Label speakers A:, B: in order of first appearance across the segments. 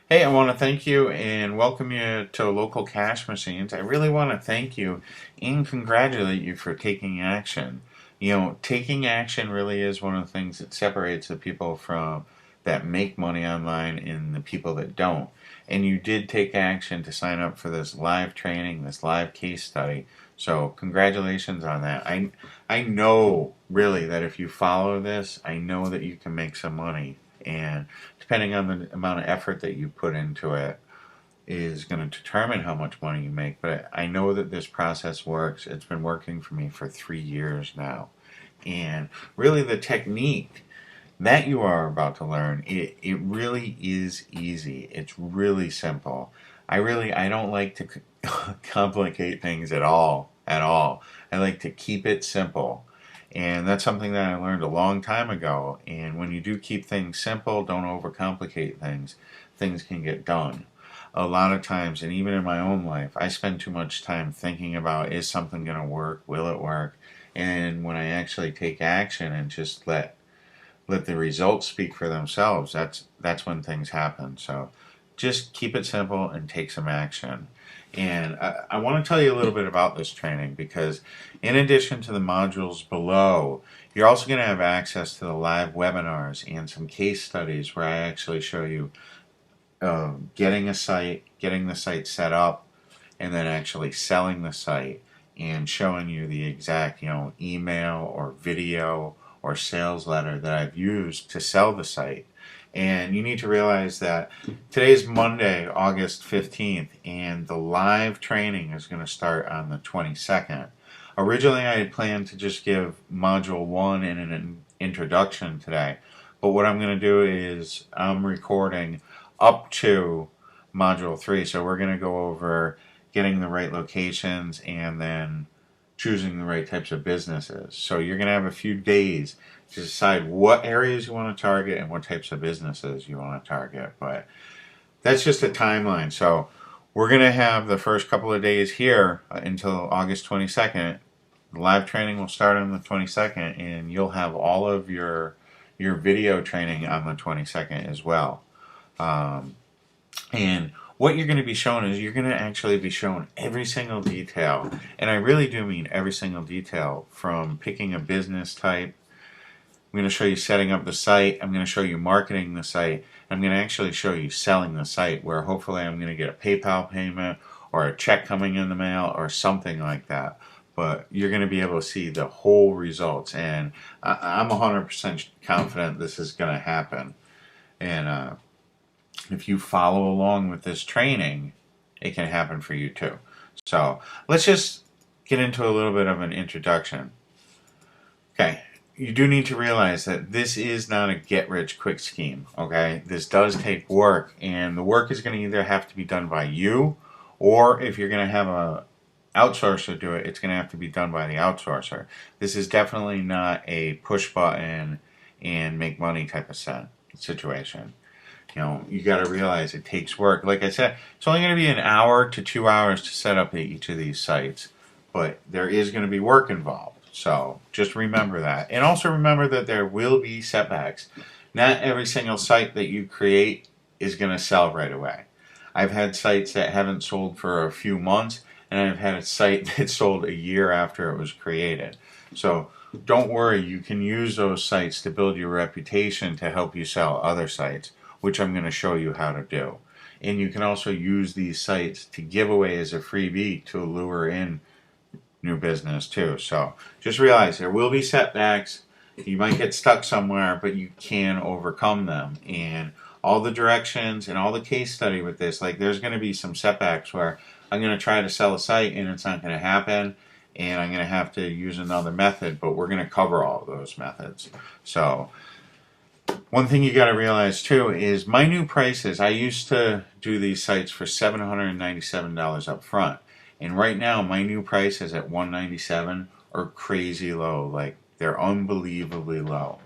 A: Hey, I want to thank you and welcome you to Local Cash Machines. I really want to thank you and congratulate you for taking action. Taking action really is one of the things that separates the people from that make money online and the people that don't. And you did take action to sign up for this live training, this live case study. So congratulations on that. I know really that if you follow this, I know that you can make some money. And depending on the amount of effort that you put into it is going to determine how much money you make. But I know that this process works. It's been working for me for 3 years now. And really the technique that you are about to learn, it really is easy. It's really simple. I don't like to complicate things at all. I like to keep it simple. And that's something that I learned a long time ago. And when you do keep things simple, don't overcomplicate things, things can get done. A lot of times, and even in my own life, I spend too much time thinking about, is something going to work? Will it work? And when I actually take action and just let the results speak for themselves, that's when things happen. So just keep it simple and take some action. And I want to tell you a little bit about this training because in addition to the modules below, you're also going to have access to the live webinars and some case studies where I actually show you getting the site set up, and then actually selling the site and showing you the exact, email or video or sales letter that I've used to sell the site. And you need to realize that today's Monday, August 15th, and the live training is going to start on the 22nd. Originally, I had planned to just give Module 1 and an introduction today, but what I'm going to do is I'm recording up to Module 3, so we're going to go over getting the right locations and then choosing the right types of businesses. So you're going to have a few days to decide what areas you want to target and what types of businesses you want to target. But that's just a timeline. So we're going to have the first couple of days here until August 22nd. The live training will start on the 22nd, and you'll have all of your video training on the 22nd as well. And what you're going to be shown is you're going to actually be shown every single detail. And I really do mean every single detail, from picking a business type. I'm going to show you setting up the site. I'm going to show you marketing the site. I'm going to actually show you selling the site, where hopefully I'm going to get a PayPal payment or a check coming in the mail or something like that. But you're going to be able to see the whole results. And I'm 100% confident this is going to happen. And if you follow along with this training, it can happen for you too. So let's just get into a little bit of an introduction. Okay, you do need to realize that this is not a get-rich-quick scheme, okay? This does take work, and the work is going to either have to be done by you, or if you're going to have a outsourcer do it, it's going to have to be done by the outsourcer. This is definitely not a push button and make money type of situation. You got to realize it takes work. Like I said, it's only going to be an hour to 2 hours to set up each of these sites, but there is going to be work involved. So just remember that. And also remember that there will be setbacks. Not every single site that you create is going to sell right away. I've had sites that haven't sold for a few months, and I've had a site that sold a year after it was created. So don't worry, you can use those sites to build your reputation to help you sell other sites, which I'm going to show you how to do. And you can also use these sites to give away as a freebie to lure in new business too. So just realize there will be setbacks. You might get stuck somewhere, but you can overcome them. And all the directions and all the case study with this, like there's going to be some setbacks where I'm going to try to sell a site and it's not going to happen, and I'm going to have to use another method, but we're going to cover all of those methods. So one thing you got to realize too is my new prices. I used to do these sites for $797 up front, and right now my new prices at $197 are crazy low. Like, they're unbelievably low.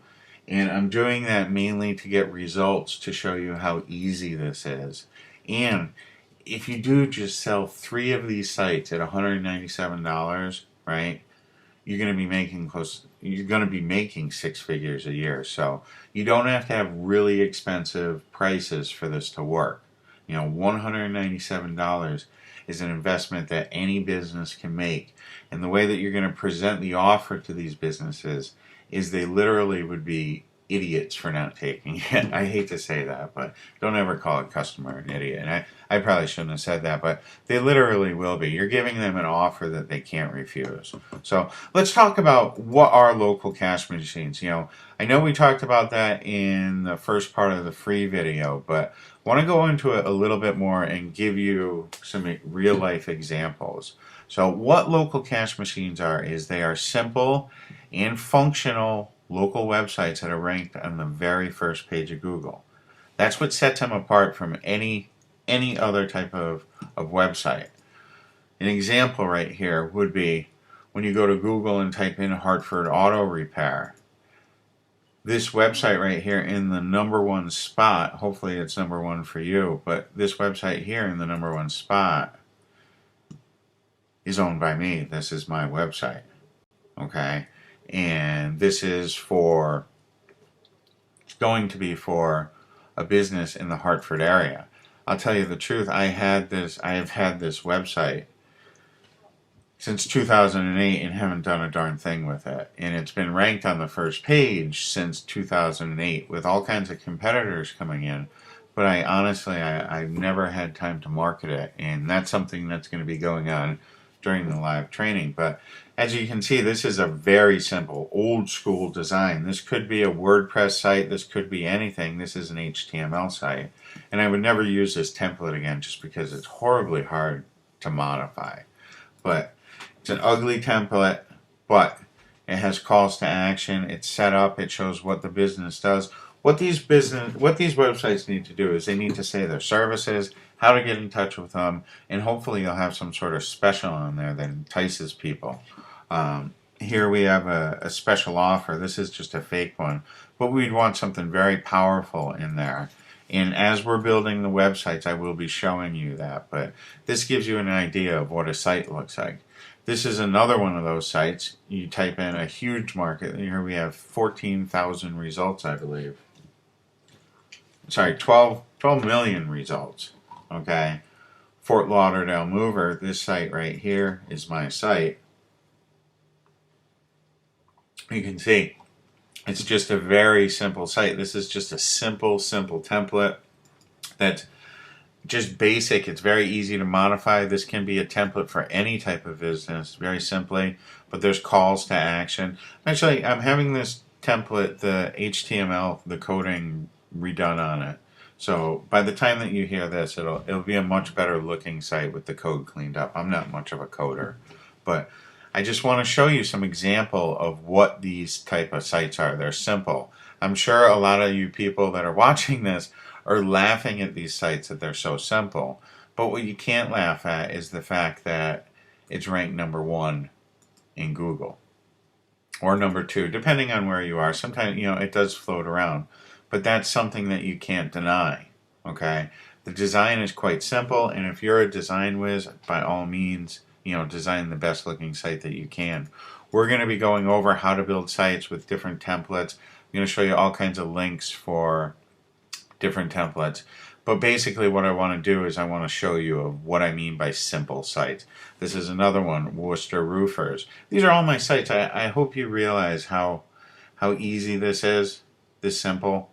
A: And I'm doing that mainly to get results, to show you how easy this is. And if you do just sell 3 of these sites at $197, right? You're going to be making 6 figures a year. So you don't have to have really expensive prices for this to work. $197 is an investment that any business can make. And the way that you're going to present the offer to these businesses is they literally would be idiots for not taking it. I hate to say that, but don't ever call a customer an idiot. And I probably shouldn't have said that, but they literally will be. You're giving them an offer that they can't refuse. So let's talk about what are local cash machines. I know we talked about that in the first part of the free video, but I want to go into it a little bit more and give you some real life examples. So what local cash machines are is they are simple and functional local websites that are ranked on the very first page of Google. That's what sets them apart from any other type of website. An example right here would be when you go to Google and type in Hartford Auto Repair. This website right here in the #1 spot, hopefully it's #1 for you, but this website here in the #1 spot is owned by me. This is my website. Okay? And this is going to be for a business in the Hartford area. I'll tell you the truth, I have had this website since 2008 and haven't done a darn thing with it. And it's been ranked on the first page since 2008 with all kinds of competitors coming in. But I've never had time to market it. And that's something that's going to be going on during the live training. But as you can see, this is a very simple, old school design. This could be a WordPress site. This could be anything. This is an HTML site. And I would never use this template again just because it's horribly hard to modify. But it's an ugly template, but it has calls to action. It's set up. It shows what the business does. What these websites need to do is they need to say their services, how to get in touch with them, and hopefully you'll have some sort of special on there that entices people. Here we have a special offer. This is just a fake one, but we'd want something very powerful in there. And as we're building the websites, I will be showing you that, but this gives you an idea of what a site looks like. This is another one of those sites. You type in a huge market. Here we have 14,000 results, I believe. Sorry, 12 million results. Okay. Fort Lauderdale Mover, this site right here is my site. You can see it's just a very simple site. This is just a simple template that's just basic. It's very easy to modify. This can be a template for any type of business, very simply, but there's calls to action. Actually, I'm having this template, the HTML, the coding redone on it. So by the time that you hear this, it'll be a much better looking site with the code cleaned up. I'm not much of a coder, but I just want to show you some example of what these type of sites are. They're simple. I'm sure a lot of you people that are watching this are laughing at these sites that they're so simple. But what you can't laugh at is the fact that it's ranked #1 in Google. Or #2, depending on where you are. Sometimes, it does float around. But that's something that you can't deny. Okay? The design is quite simple, and if you're a design whiz, by all means, design the best looking site that you can. We're going to be going over how to build sites with different templates. I'm going to show you all kinds of links for different templates. But basically what I want to do is I want to show you of what I mean by simple sites. This is another one, Worcester Roofers. These are all my sites. I hope you realize how easy this is, this simple,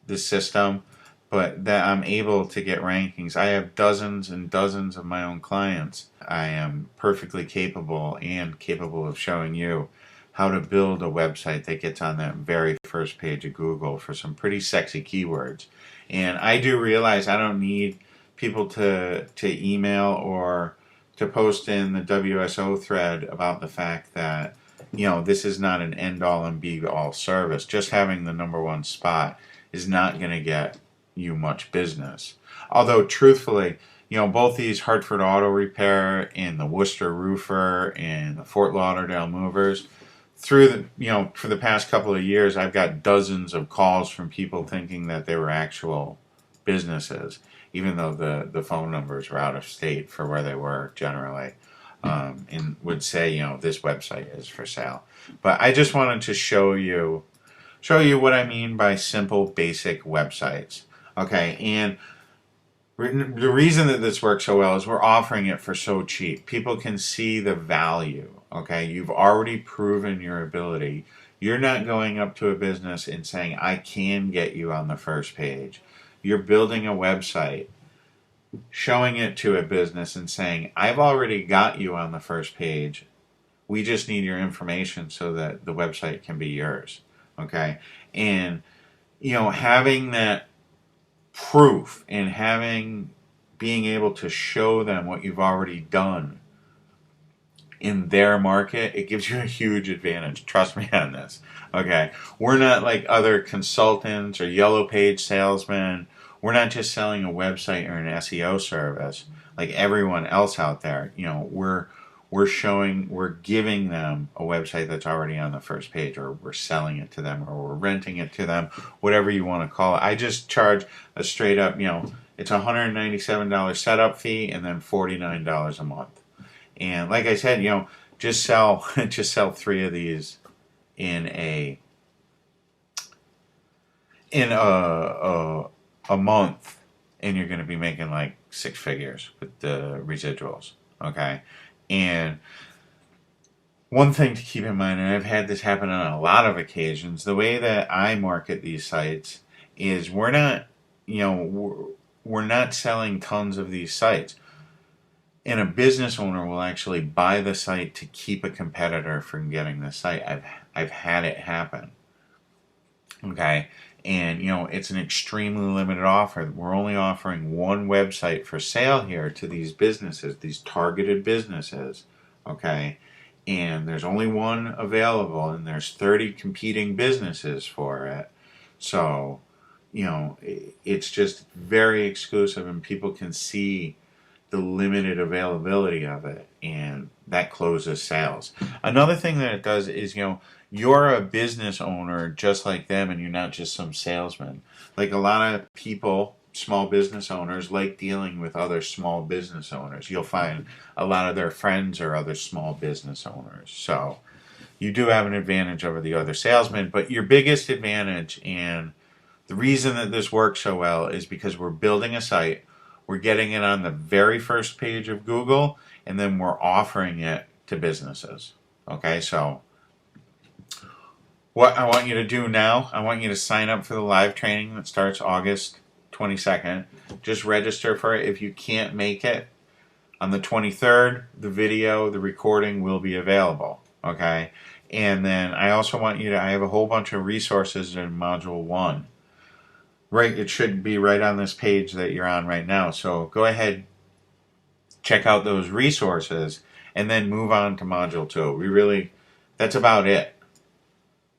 A: this system, but that I'm able to get rankings. I have dozens and dozens of my own clients. I am perfectly capable of showing you how to build a website that gets on that very first page of Google for some pretty sexy keywords. And I do realize I don't need people to email or to post in the WSO thread about the fact that this is not an end-all and be-all service. Just having the #1 spot is not going to get you much business. Although, truthfully, both these Hartford Auto Repair and the Worcester Roofer and the Fort Lauderdale Movers, for the past couple of years, I've got dozens of calls from people thinking that they were actual businesses, even though the phone numbers were out of state for where they were generally. And would say, this website is for sale. But I just wanted to show you what I mean by simple, basic websites. Okay, and The reason that this works so well is we're offering it for so cheap. People can see the value. Okay, you've already proven your ability. You're not going up to a business and saying, I can get you on the first page. You're building a website, showing it to a business and saying, I've already got you on the first page. We just need your information so that the website can be yours. Okay, and having that proof and being able to show them what you've already done in their market, it gives you a huge advantage. Trust me on this. Okay, we're not like other consultants or yellow page salesmen. We're not just selling a website or an SEO service like everyone else out there. We're giving them a website that's already on the first page, or we're selling it to them, or we're renting it to them, whatever you want to call it. I just charge a straight up, it's a $197 setup fee and then $49 a month. And like I said, just sell 3 of these in a month, and you're going to be making like 6 figures with the residuals. Okay. And one thing to keep in mind, and I've had this happen on a lot of occasions, the way that I market these sites is we're not selling tons of these sites. And a business owner will actually buy the site to keep a competitor from getting the site. I've had it happen. Okay. And it's an extremely limited offer. We're only offering one website for sale here to these businesses, these targeted businesses. Okay. And there's only one available, and there's 30 competing businesses for it. So, it's just very exclusive, and people can see the limited availability of it, and that closes sales. Another thing that it does is, you're a business owner just like them, and you're not just some salesman. Like a lot of people, small business owners, like dealing with other small business owners. You'll find a lot of their friends are other small business owners. So you do have an advantage over the other salesmen, but your biggest advantage, and the reason that this works so well, is because we're building a site, we're getting it on the very first page of Google, and then we're offering it to businesses. Okay, so what I want you to do now, I want you to sign up for the live training that starts August 22nd. Just register for it. If you can't make it on the 23rd, the recording will be available. Okay, and then I also want you to, I have a whole bunch of resources in module 1. Right, it should be right on this page that you're on right now. So go ahead, check out those resources, and then move on to module 2. That's about it.